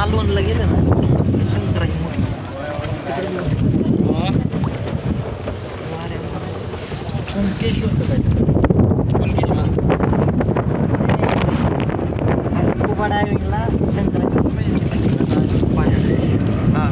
मालवणला गेलं ना शंकराची मूर्ती कुणकेश्वर स्कुबा डायव्हिंगला शंकराची हां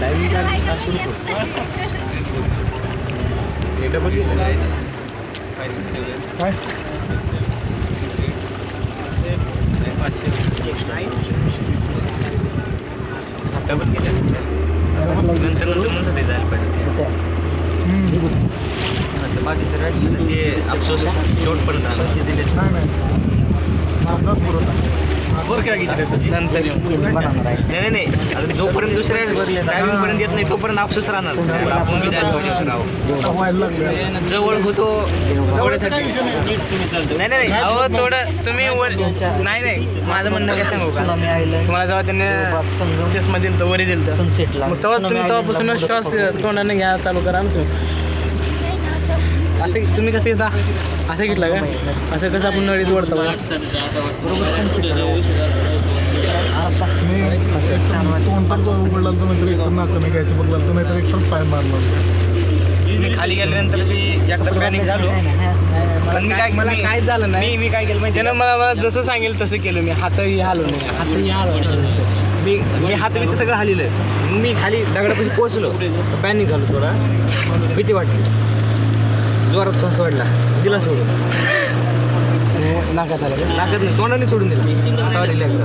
डायव्हिंग चार्जेस 700 रुपये डबल काय डबल केलं नंतर म्हणून ते जायला पाहिजे बाकीचं राहिलं ते अफसोस शेवटपर्यंत आलं दिलेच नाही नंतर नाही आता जोपर्यंत दुसऱ्या ड्रायव्हिंगपर्यंत येत नाही तोपर्यंत अफसोस राहणार आपण बी जायला पाहिजे जवळ होतो नाही अहो थोडं तुम्ही वर नाही माझं म्हणणं काय सांगू का तुम्हाला जेव्हा त्यांनी चष्मा दिलं तर वरी दिलं तर सनसेटला मग तेव्हा तुम्ही तेव्हापासूनच श्वास तोंडाने घ्या चालू करा ना तुम्ही असं तुम्ही कसं येता असं घेतलं का असं कसं आपण नळीत ओढतो तोंड पण उघडला तर नाहीतर एक तर नाकं नाही घ्यायचं बघला तर नाहीतर एक तर पाय मारला मी खाली गेल्यानंतर मी एकदा पॅनिक झालो पण मी काय झालं नाही मी काय केलं माहिती त्यानं मला जसं सांगेल तसं केलं मी हातही हालू नाही हातही मी हात मी सगळं हालिलं मी खाली दगडापाशी पोचलो पॅनिक झालो थोडा भीती वाटली जोरात श्वास वाढला दिला सोडून नाकात आलं नाकात नाही तोंडाने सोडून दिलं हातावर दिलं एकदा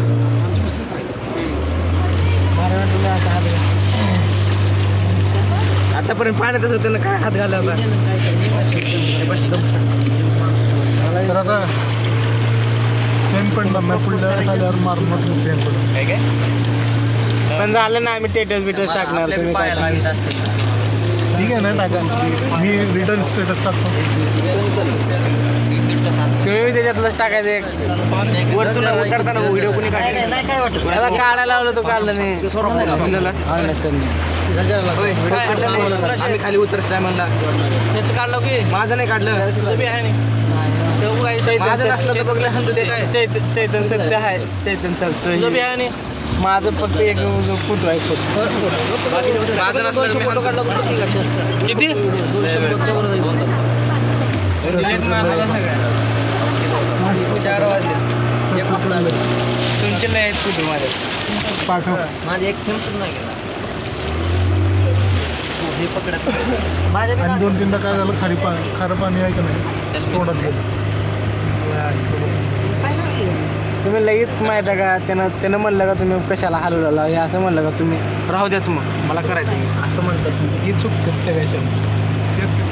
आतापर्यंत पाण्यातच होतं ना काय हात घाला होता तर आता चेन पडला नाही पुढल्या झाल्यावर मारून मग चेन पडलं काय काय पण झालं ना आम्ही स्टेटस बिटस टाकणार ठीक आहे ना टाका मी रिटर्न स्टेटस टाकतो तुम्ही त्याच्यातलंच टाकायचं वरतून उतरताना व्हिडिओ कोणी काढला काढायला लावलं तो काढलं नाही आम्ही खाली उतरलाय म्हणला त्याचं काढलं की माझं नाही काढलं माझं नसलं तर बघलं चैतन सरचं आहे चैतन सरचं आहे माझं फक्त एक फोटो आहे माझं नसलं फोटो काढला किती 4 वाजले तुमचे नाही आहेत फोटो माझे पाठव माझे एक थेंब सुद्धा नाही गेला हे पकडत माझ्या 2-3दा काय झालं खारं पाणी आहे का नाही तोंडात गेलं तुम्ही लगेच माहीत आहे का त्यानं म्हणलं का तुम्ही कशाला हलवला हे असं म्हणलं का तुम्ही राहू द्याच मग मला करायचं असं म्हणतात ही चुकतात सगळ्या शब्द